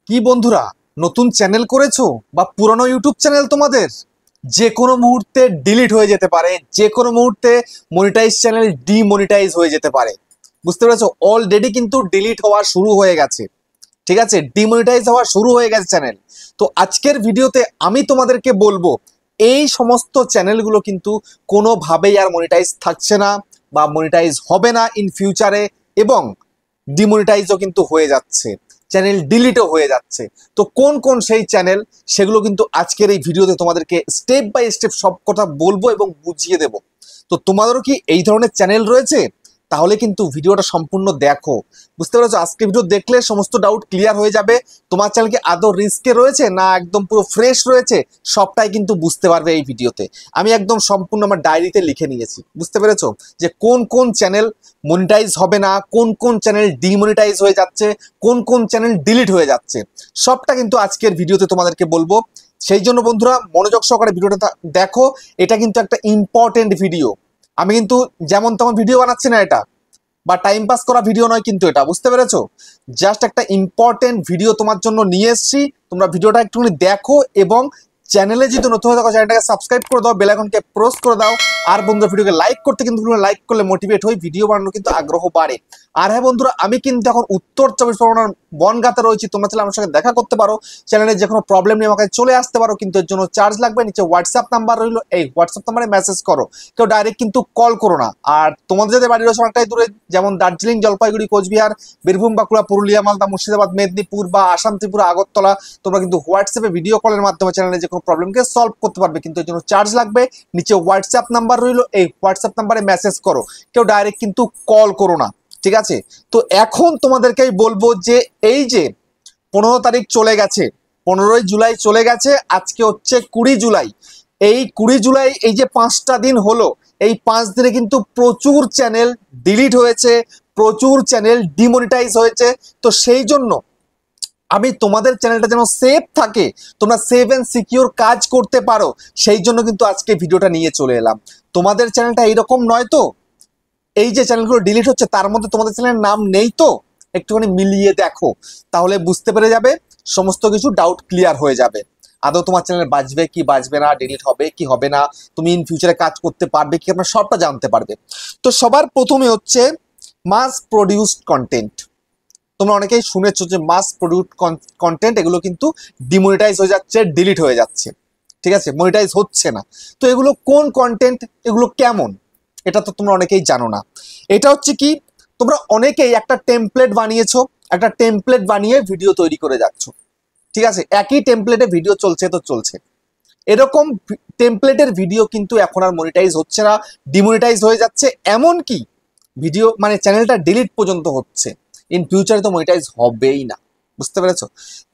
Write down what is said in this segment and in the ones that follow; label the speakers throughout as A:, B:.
A: কি বন্ধুরা, নতুন চ্যানেল করেছো বা পুরনো ইউটিউব চ্যানেল তোমাদের যে কোনো মুহূর্তে ডিলিট হয়ে যেতে পারে, যে কোনো মুহূর্তে মনিটাইজ চ্যানেল ডিমনিটাইজ হয়ে যেতে পারে। বুঝতে পেরেছো? অলরেডি কিন্তু ডিলিট হওয়া শুরু হয়ে গেছে, ঠিক আছে, ডিমনিটাইজ হওয়া শুরু হয়ে গেছে চ্যানেল। তো আজকের ভিডিওতে আমি তোমাদেরকে বলবো এই সমস্ত চ্যানেলগুলো কিন্তু কোনোভাবেই আর মনিটাইজ থাকছে না বা মনিটাইজ হবে না ইন ফিউচারে, এবং ডিমনিটাইজও কিন্তু হয়ে যাচ্ছে, চ্যানেল ডিলিটও হয়ে যাচ্ছে। তো কোন কোন সেই চ্যানেল, সেগুলো কিন্তু আজকের এই ভিডিওতে তোমাদেরকে স্টেপ বাই স্টেপ সব কথা বলবো এবং বুঝিয়ে দেব। তো তোমাদেরও কি এই ধরনের চ্যানেল রয়েছে? তাহলে কিন্তু ভিডিওটা সম্পূর্ণ দেখো। বুঝতে পেরেছো? আজকে ভিডিও দেখলে সমস্ত ডাউট ক্লিয়ার হয়ে যাবে। তোমার চ্যানেল কি আদৌ রিস্কে রয়েছে না একদম পুরো ফ্রেশ রয়েছে, সবটাই কিন্তু বুঝতে পারবে এই ভিডিওতে। আমি একদম সম্পূর্ণ আমার ডায়েরিতে লিখে নিয়েছি। বুঝতে পেরেছো যে কোন কোন চ্যানেল মনিটাইজ হবে না, কোন কোন চ্যানেল ডিমনিটাইজ হয়ে যাচ্ছে, কোন কোন চ্যানেল ডিলিট হয়ে যাচ্ছে, সবটা কিন্তু আজকের ভিডিওতে তোমাদেরকে বলবো। সেই জন্য বন্ধুরা মনোযোগ সহকারে ভিডিওটা দেখো। এটা কিন্তু একটা ইম্পর্টেন্ট ভিডিও। আমি কিন্তু যেমন তেমন ভিডিও বানাচ্ছি না, এটা বা টাইম পাস করা ভিডিও নয় কিন্তু এটা। বুঝতে পেরেছো? জাস্ট একটা ইম্পর্টেন্ট ভিডিও তোমার জন্য নিয়ে এসেছি। তোমরা ভিডিওটা একটুখানি দেখো এবং চ্যানেলে যদি নতুন হয়ে থাকো চ্যানেলটাকে সাবস্ক্রাইব করে দাও, বেল আইকনকে প্রেস করে দাও। আর বন্ধুরা ভিডিওকে লাইক করতে কিন্তু লাইক করলে মোটিভেট হই, ভিডিও বানানোর কিন্তু আগ্রহ বাড়ে। আর হ্যাঁ বন্ধুরা, আমি কিন্তু এখন উত্তর 24 পরগনার বনগাঁতে রয়েছি। তোমরা চাইলে আমার সঙ্গে দেখা করতে পারো, চ্যানেলে যে কোনো প্রবলেম নিয়ে আমাকে চলে আসতে পারো, কিন্তু এর জন্য চার্জ লাগবে। নিচে হোয়াটসঅ্যাপ নাম্বার রইলো, এই হোয়াটসঅ্যাপ নাম্বারে মেসেজ করো, কেউ ডাইরেক্ট কিন্তু কল করো না। আর তোমাদের যাদের বাড়ি রয়েছে অনেকটাই দূরে, যেমন দার্জিলিং, জলপাইগুড়ি, কোচবিহার, বীরভূম, বাঁকুড়া, পুরুলিয়া, মালদা, মুর্শিদাবাদ, মেদিনীপুর বা আসাম, ত্রিপুরা, আগরতলা, তোমরা কিন্তু হোয়াটসঅ্যাপে ভিডিও কলের মাধ্যমে চ্যানেলে যে কোনো প্রবলেমকে সলভ করতে পারবে, কিন্তু এর জন্য চার্জ লাগবে। নিচে হোয়াটসঅ্যাপ নাম্বার রইলো, এই হোয়াটসঅ্যাপ নাম্বারে মেসেজ করো, কেউ ডাইরেক্ট কিন্তু কল করো না, ঠিক আছে? তো এখন তোমাদেরকেই বলবো যে এই যে 15 তারিখ চলে গেছে, 15ই জুলাই চলে গেছে, আজকে হচ্ছে 20 জুলাই। এই 20 জুলাই, এই যে 5টা দিন হলো, এই 5 দিনে কিন্তু প্রচুর চ্যানেল ডিলিট হয়েছে, প্রচুর চ্যানেল ডিমনিটাইজ হয়েছে। তো সেই জন্য আমি তোমাদের চ্যানেলটা যেন সেফ থাকে, তোমরা সেভ এন্ড সিকিউর কাজ করতে পারো, সেই জন্য কিন্তু আজকে ভিডিওটা নিয়ে চলে এলাম। তোমাদের চ্যানেলটা এইরকম নয় তো? এই যে চ্যানেলগুলো ডিলিট হচ্ছে তার মধ্যে তোমাদের চ্যানেলের নাম নেই তো? একটুখানি মিলিয়ে দেখো, তাহলে বুঝতে পেরে যাবে, সমস্ত কিছু ডাউট ক্লিয়ার হয়ে যাবে। আদৌ তোমার চ্যানেল বাঁচবে কি বাঁচবে না, ডিলিট হবে কি হবে না, তুমি ইন ফিউচারে কাজ করতে পারবে কি, আপনার সবটা জানতে পারবে। তো সবার প্রথমে হচ্ছে মাস প্রডিউসড কন্টেন্ট। তোমরা অনেকেই শুনেছো যে মাস প্রডিউসড কন্টেন্ট, এগুলো কিন্তু ডিমনিটাইজ হয়ে যাচ্ছে, ডিলিট হয়ে যাচ্ছে, ঠিক আছে, মনিটাইজ হচ্ছে না। তো এগুলো কোন কন্টেন্ট, এগুলো কেমন, এটা তো তোমরা অনেকেই জানো না। এটা হচ্ছে কি, তোমরা অনেকেই একটা টেমপ্লেট বানিয়েছো, একটা টেমপ্লেট বানিয়ে ভিডিও তৈরি করে যাচ্ছ, ঠিক আছে, একই টেমপ্লেটে ভিডিও চলছে তো চলছে। এরকম টেমপ্লেটের ভিডিও কিন্তু এখন আর মনিটাইজ হচ্ছে না, ডিমনিটাইজ হয়ে যাচ্ছে, এমন কি ভিডিও মানে চ্যানেলটা ডিলিট পর্যন্ত হচ্ছে। ইন ফিউচারে তো মনিটাইজ হবেই না। বুঝতে পেরেছো?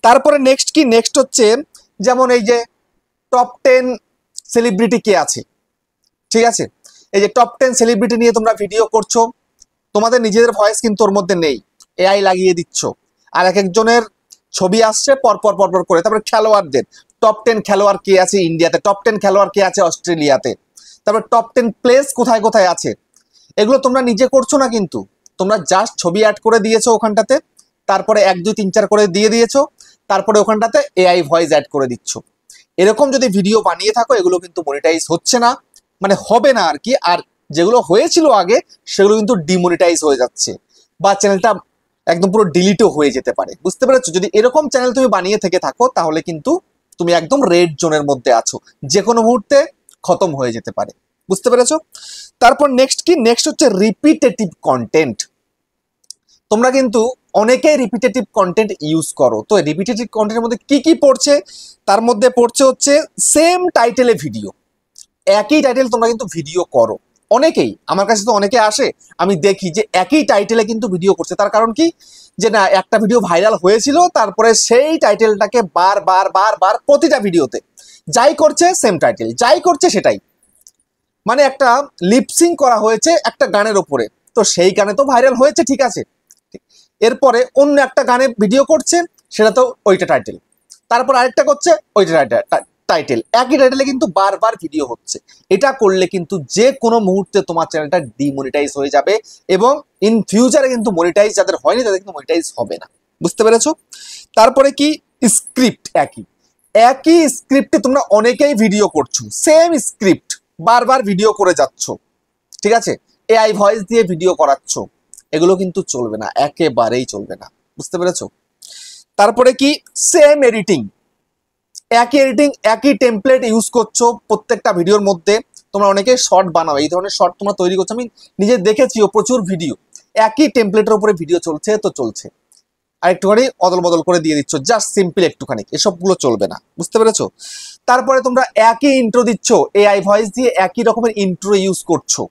A: তারপরে নেক্সট কি, নেক্সট হচ্ছে যেমন এই যে টপ 10 সেলিব্রিটি কে আছে, ঠিক আছে, এই যে টপ 10 সেলিব্রিটি নিয়ে তোমরা ভিডিও করছো, তোমাদের নিজেদের ভয়েস কিন্তু ওর মধ্যে নেই, এআই লাগিয়ে দিচ্ছ, আর এক একজনের ছবি আসছে পরপর পরপর করে। তারপরে খেলোয়াড়দের টপ 10 খেলোয়াড় কে আছে ইন্ডিয়াতে, টপ 10 খেলোয়াড় কে আছে অস্ট্রেলিয়াতে, তারপরে টপ 10 প্লেস কোথায় কোথায় আছে, এগুলো তোমরা নিজে করছো না কিন্তু, তোমরা জাস্ট ছবি অ্যাড করে দিয়েছো ওখানটাতে, তারপরে 1 2 3 4 করে দিয়ে দিয়েছো, তারপরে ওখানটাতে এআই ভয়েস অ্যাড করে দিচ্ছ। এরকম যদি ভিডিও বানিয়ে থাকো, এগুলো কিন্তু মনিটাইজ হচ্ছে না, মানে হবে না আর কি। আর যেগুলো হয়েছিল আগে, সেগুলো কিন্তু ডিমনিটাইজ হয়ে যাচ্ছে, বা চ্যানেলটা একদম পুরো ডিলিটও হয়ে যেতে পারে। বুঝতে পেরেছো? যদি এরকম চ্যানেল তুমি বানিয়ে থেকে থাকো, তাহলে কিন্তু তুমি একদম রেড জোনের মধ্যে আছো, যে কোনো মুহূর্তে খতম হয়ে যেতে পারে। বুঝতে পেরেছো? তারপর নেক্সট কি, নেক্সট হচ্ছে রিপিটেটিভ কন্টেন্ট। তোমরা কিন্তু অনেকেই রিপিটেটিভ কন্টেন্ট ইউজ করো। তো রিপিটেটিভ কন্টেন্টের মধ্যে কি কি পড়ছে, তার মধ্যে পড়ছে হচ্ছে সেম টাইটেলে ভিডিও, একই টাইটেল তোমরা কিন্তু ভিডিও করো। অনেকেই আমার কাছে তো অনেকে আসে, আমি দেখি যে একই টাইটেলে কিন্তু ভিডিও করছে। তার কারণ কি, যে না একটা ভিডিও ভাইরাল হয়েছিল, তারপরে সেই টাইটেলটাকে বার বার বার বার প্রতিটা ভিডিওতে যাই করছে সেম টাইটেল, যাই করছে সেটাই, মানে একটা লিপসিং করা হয়েছে একটা গানের ওপরে, তো সেই গানে তো ভাইরাল হয়েছে, ঠিক আছে, এরপরে অন্য একটা গানে ভিডিও করছে, সেটা তো ওইটা টাইটেল, তারপর আরেকটা করছে ওইটা টাইটেল, একই টাইটেলে কিন্তু বারবার ভিডিও হচ্ছে। এটা করলে কিন্তু যে কোনো মুহূর্তে তোমার চ্যানেলটা ডিমনিটাইজ হয়ে যাবে, এবং ইন ফিউচারে কিন্তু মনিটাইজ যাদের হয়নি তাদের কিন্তু মনিটাইজ হবে না। বুঝতে পেরেছো? তারপরে কি স্ক্রিপ্ট, একই একই স্ক্রিপ্টে তোমরা অনেকেই ভিডিও করছো, সেম স্ক্রিপ্ট বারবার ভিডিও করে যাচ্ছ, ঠিক আছে, এআই ভয়েস দিয়ে ভিডিও করাচ্ছ, এগুলো কিন্তু চলবে না, একেবারেই চলবে না। বুঝতে পেরেছো? তারপরে কি সেম এডিটিং, একই এডিটিং একই টেমপ্লেট ইউজ করছো প্রত্যেকটা ভিডিওর মধ্যে। তোমরা অনেকে শর্ট বানাও, এই ধরনের শর্ট তোমরা তৈরি করছো, আমি নিজে দেখেছিও প্রচুর ভিডিও, একই টেমপ্লেটের উপরে ভিডিও চলছে তো চলছে, আর একটুখানি অদল বদল করে দিয়ে দিচ্ছ, জাস্ট সিম্পল একটুখানি, এসবগুলো চলবে না। বুঝতে পেরেছো? তারপরে তোমরা একই ইন্ট্রো দিচ্ছ, এআই ভয়েস দিয়ে একই রকমের ইন্ট্রো ইউজ করছো,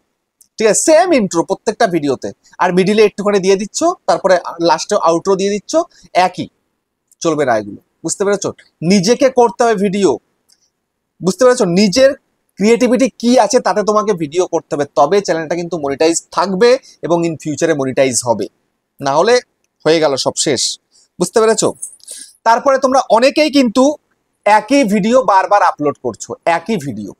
A: ঠিক আছে, সেম ইন্ট্রো প্রত্যেকটা ভিডিওতে, আর মিডিলে একটুখানি দিয়ে দিচ্ছ, তারপরে লাস্টে আউটরো দিয়ে দিচ্ছ, একই, চলবে না এগুলো। বুঝতে পেরেছো? নিজেকে করতে হবে ভিডিও, বুঝতে পেরেছো? নিজের ক্রিয়েটিভিটি কি আছে তাতে তোমাকে ভিডিও করতে হবে, তবে চ্যানেলটা কিন্তু মনিটাইজ থাকবে এবং ইন ফিউচারে মনিটাইজ হবে, না হলে হয়ে গেল সব শেষ। বুঝতে পেরেছো? তারপরে তোমরা অনেকেই কিন্তু একই ভিডিও বারবার আপলোড করছো, একই ভিডিও।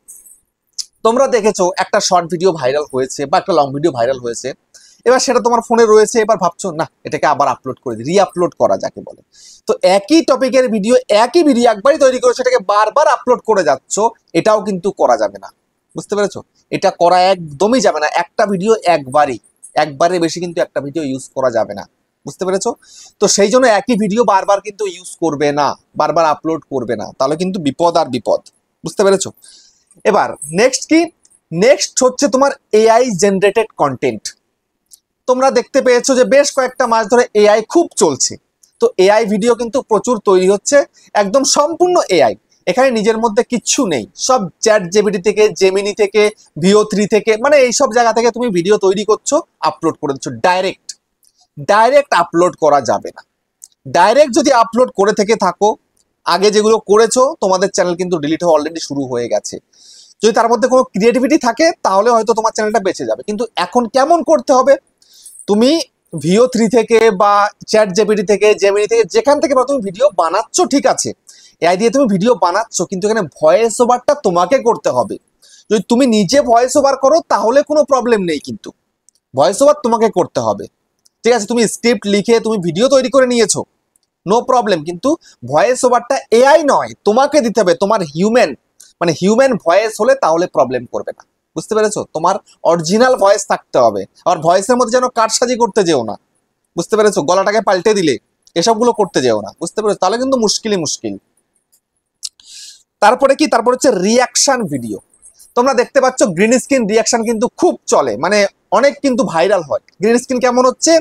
A: তোমরা দেখেছো একটা শর্ট ভিডিও ভাইরাল হয়েছে বা একটা লং ভিডিও ভাইরাল হয়েছে, এবার সেটা তোমার ফোনে রয়েছে, এবার ভাবছো না এটাকে আবার আপলোড করে দিই, রিআপলোড করা যাকে বলে। তো একই টপিকের ভিডিও, একই ভিডিও একবারই তৈরি করে সেটাকে বারবার আপলোড করে যাচ্ছ, এটাও কিন্তু করা যাবে না। বুঝতে পেরেছো? এটা করা একদমই যাবে না, একটা ভিডিও একবারের বেশি কিন্তু একটা ভিডিও ইউজ করা যাবে না। বুঝতে পেরেছো? তো সেই জন্য একই ভিডিও বারবার কিন্তু ইউজ করবে না, বারবার আপলোড করবে না, তাহলে কিন্তু বিপদ আর বিপদ। বুঝতে পেরেছো? এবার নেক্সট কি, নেক্সট হচ্ছে তোমার এআই জেনারেটেড কন্টেন্ট। তোমরা দেখতে পেয়েছো যে বেশ কয়েকটা মাস ধরে এআই খুব চলছে, তো এআই ভিডিও কিন্তু প্রচুর তৈরি হচ্ছে, একদম সম্পূর্ণ এআই, এখানে নিজের মধ্যে কিচ্ছু নেই, সব চ্যাট জিপিটি থেকে, জেমিনি থেকে, ভিও3 থেকে, মানে এইসব জায়গা থেকে তুমি ভিডিও তৈরি করছো, আপলোড করে দিচ্ছ, ডাইরেক্ট আপলোড করা যাবে না। ডাইরেক্ট যদি আপলোড করে থেকে থাকো, আগে যেগুলো করেছো তোমাদের চ্যানেল কিন্তু ডিলিট হওয়া অলরেডি শুরু হয়ে গেছে। যদি তার মধ্যে কোনো ক্রিয়েটিভিটি থাকে তাহলে হয়তো তোমার চ্যানেলটা বেঁচে যাবে, কিন্তু এখন কেমন করতে হবে, তুমি ভিও3 থেকে বা চ্যাট জিপিটি থেকে, জেমিনি থেকে, যেখান থেকে বা তুমি ভিডিও বানাচ্ছ, ঠিক আছে, এআই দিয়ে তুমি ভিডিও বানাচ্ছ, কিন্তু এখানে ভয়েস ওভারটা তোমাকে করতে হবে। যদি তুমি নিজে ভয়েস ওভার করো তাহলে কোনো প্রবলেম নেই, কিন্তু ভয়েস ওভার তোমাকে করতে হবে, ঠিক আছে। তুমি স্ক্রিপ্ট লিখে তুমি ভিডিও তৈরি করে নিয়েছো, নো প্রবলেম, কিন্তু ভয়েস ওভারটা এআই নয়, তোমাকে দিতে হবে, তোমার হিউম্যান ভয়েস হলে তাহলে প্রবলেম করবে না। বুঝতে পেরেছো? তোমার অরিজিনাল ভয়েস থাকতে হবে, আর ভয়েসের মধ্যে যেন কারসাজি করতে যেও না। বুঝতে পেরেছো? গলাটাকে পাল্টে দিলে এসবগুলো করতে যেও না। বুঝতে পেরেছো? তাহলে কিন্তু মুশকিল। তারপরে কি, তারপর হচ্ছে রিয়াকশন ভিডিও। তোমরা দেখতে পাচ্ছ গ্রিন স্ক্রিন রিয়াকশন কিন্তু খুব চলে, মানে অনেক কিন্তু ভাইরাল হয়। গ্রিন স্ক্রিন কেমন হচ্ছে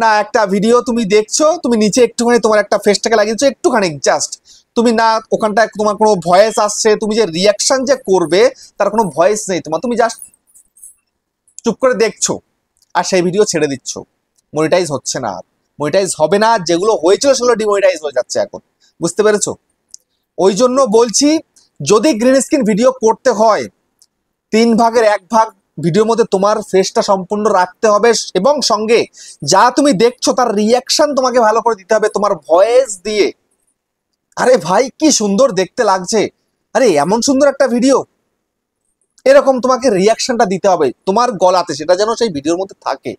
A: না, একটা ভিডিও তুমি দেখছো, তুমি নিচে একটুখানি তোমার একটা ফেসটাকে লাগিয়েছো একটুখানি জাস্ট, তুমি না ওখানটায় তোমার কোনো ভয়েস আসছে, তুমি যে রিয়াকশন যে করবে তার কোনো ভয়েস নেই তোমার, তুমি জাস্ট চুপ করে দেখছো আর সেই ভিডিও ছেড়ে দিচ্ছ, মনিটাইজ হচ্ছে না, আর মনিটাইজ হবে না, যেগুলো হয়েছিল সেগুলো ডিমনিটাইজ হয়ে যাচ্ছে এখন। বুঝতে পেরেছো? ওই জন্য বলছি, যদি গ্রিন স্ক্রিন ভিডিও করতে হয় 3/1 ভিডিওর মধ্যে তোমার ফেসটা সম্পূর্ণ রাখতে হবে, এবং সঙ্গে যা তুমি দেখছো তার রিয়াকশন তোমাকে ভালো করে দিতে হবে তোমার ভয়েস দিয়ে। আরে ভাই কি সুন্দর দেখতে লাগছে, আরে এমন সুন্দর একটা ভিডিও, এরকম তোমাকে রিয়াকশনটা দিতে হবে তোমার গলাতে, সেটা যেন সেই ভিডিওর মধ্যে থাকে।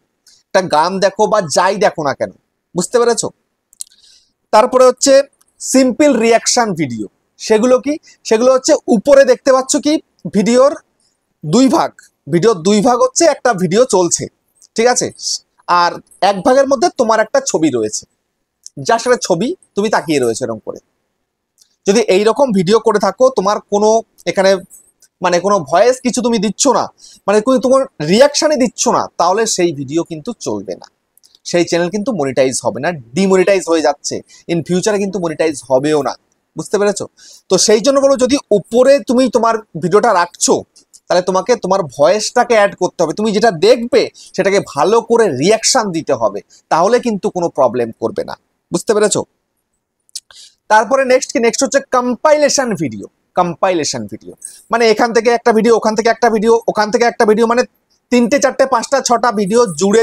A: একটা গান দেখো বা যাই দেখো না কেন। বুঝতে পেরেছো? তারপরে হচ্ছে সিম্পল রিয়াকশন ভিডিও, সেগুলো কি, সেগুলো হচ্ছে উপরে দেখতে পাচ্ছ কি ভিডিওর দুই ভাগ হচ্ছে একটা ভিডিও চলছে, ঠিক আছে, আর 1 ভাগের মধ্যে তোমার একটা ছবি রয়েছে, যার সাথে ছবি তুমি তাকিয়ে রয়েছে এরকম করে। যদি এইরকম ভিডিও করে থাকো, তোমার কোনো এখানে মানে কোনো ভয়েস কিছু তুমি দিচ্ছ না, মানে তোমার রিয়াকশনই দিচ্ছ না, তাহলে সেই ভিডিও কিন্তু চলবে না, সেই চ্যানেল কিন্তু মনিটাইজ হবে না, ডিমনিটাইজ হয়ে যাচ্ছে, ইন ফিউচারে কিন্তু মনিটাইজ হবেও না। বুঝতে পেরেছো? তো সেই জন্য বলো, যদি উপরে তুমি তোমার ভিডিওটা রাখছো তাহলে তোমাকে তোমার ভয়েসটাকে অ্যাড করতে হবে, তুমি যেটা দেখবে সেটাকে ভালো করে রিয়াকশন দিতে হবে, তাহলে কিন্তু কোনো প্রবলেম করবে না। বুঝতে পেরেছো? তারপরে নেক্সট হচ্ছে কম্পাইলেশন ভিডিও, মানে এখান থেকে একটা ভিডিও, ওখান থেকে একটা ভিডিও, ওখান থেকে একটা ভিডিও, মানে 3টে 4টে 5টা 6টা ভিডিও জুড়ে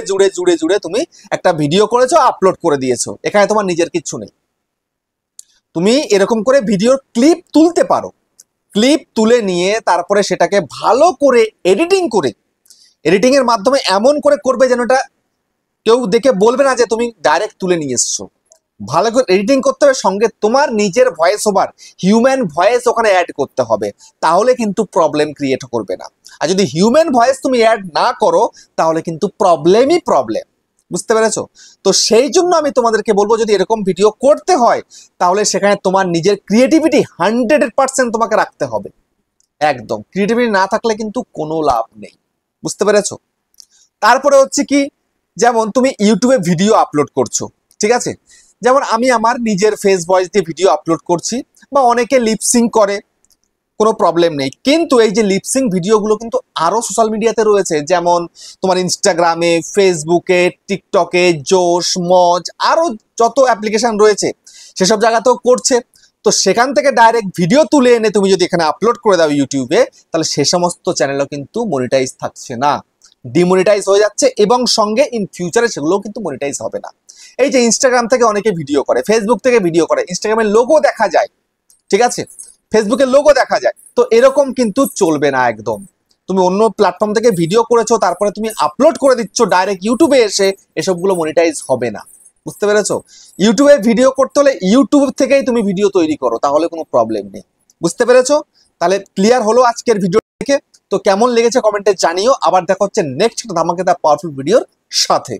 A: তুমি একটা ভিডিও করেছো, আপলোড করে দিয়েছো, এখানে তোমার নিজের কিচ্ছু নেই। তুমি এরকম করে ভিডিওর ক্লিপ তুলতে পারো, ক্লিপ তুলে নিয়ে তারপরে সেটাকে ভালো করে এডিটিং এর মাধ্যমে এমন করে করবে যেন এটা কেউ দেখে বলবে না যে তুমি ডাইরেক্ট তুলে নিয়ে এসছো, ভালো করে এডিটিং করতে হবে, সঙ্গে তোমার নিজের ভয়েস ওভার, হিউম্যান ভয়েস ওখানে অ্যাড করতে হবে, তাহলে কিন্তু প্রবলেম ক্রিয়েট করবে না। আর যদি হিউম্যান ভয়েস তুমি অ্যাড না করো তাহলে কিন্তু প্রবলেমই প্রবলেম। বুঝতে পেরেছো? তো সেই জন্য আমি তোমাদেরকে বলবো, যদি এরকম ভিডিও করতে হয় তাহলে সেখানে তোমার নিজের ক্রিয়েটিভিটি 100% তোমাকে রাখতে হবে। একদম ক্রিয়েটিভিটি না থাকলে কিন্তু কোনো লাভ নেই। বুঝতে পেরেছো? তারপরে হচ্ছে কি, যেমন তুমি ইউটিউবে ভিডিও আপলোড করছো, ঠিক আছে, যেমন আমি আমার নিজের ফেস ভয়েস দিয়ে ভিডিও আপলোড করছি, বা অনেকে লিপসিং করে, কোনো প্রবলেম নেই। কিন্তু এই যে লিপসিং ভিডিওগুলো কিন্তু আরো সোশ্যাল মিডিয়াতে রয়েছে, যেমন তোমার ইনস্টাগ্রামে, ফেসবুকে, টিকটকে, জোশ, মজ, আরো যত অ্যাপ্লিকেশন রয়েছে সেসব জায়গাতেও করছে। তো সেখান থেকে ডাইরেক্ট ভিডিও তুলে এনে তুমি যদি এখানে আপলোড করে দাও ইউটিউবে, তাহলে সে সমস্ত চ্যানেলও কিন্তু মনিটাইজ থাকছে না, ডিমনিটাইজ হয়ে যাচ্ছে, এবং সঙ্গে ইন ফিউচারে সেগুলোও কিন্তু মনিটাইজ হবে না। এই যে ইনস্টাগ্রাম থেকে অনেকে ভিডিও করে, ফেসবুক থেকে ভিডিও করে, ইনস্টাগ্রামের লোগো দেখা যায়, ঠিক আছে, ফেসবুকের লোগো দেখা যায়, তো এরকম কিন্তু চলবে না একদম। তুমি অন্য প্ল্যাটফর্ম থেকে ভিডিও করেছো, তারপরে তুমি আপলোড করে দিচ্ছ ডাইরেক্ট ইউটিউবে এসে, এসবগুলো মনিটাইজ হবে না। বুঝতে পেরেছো? ইউটিউবে ভিডিও করতে হলে ইউটিউব থেকেই তুমি ভিডিও তৈরি করো, তাহলে কোনো প্রবলেম নেই। বুঝতে পেরেছো? তাহলে ক্লিয়ার হলো আজকের ভিডিও দেখে? তো কেমন লেগেছে কমেন্টে জানিও। আবার দেখা হচ্ছে নেক্সট ধামাকেদার পাওয়ারফুল ভিডিওর সাথে।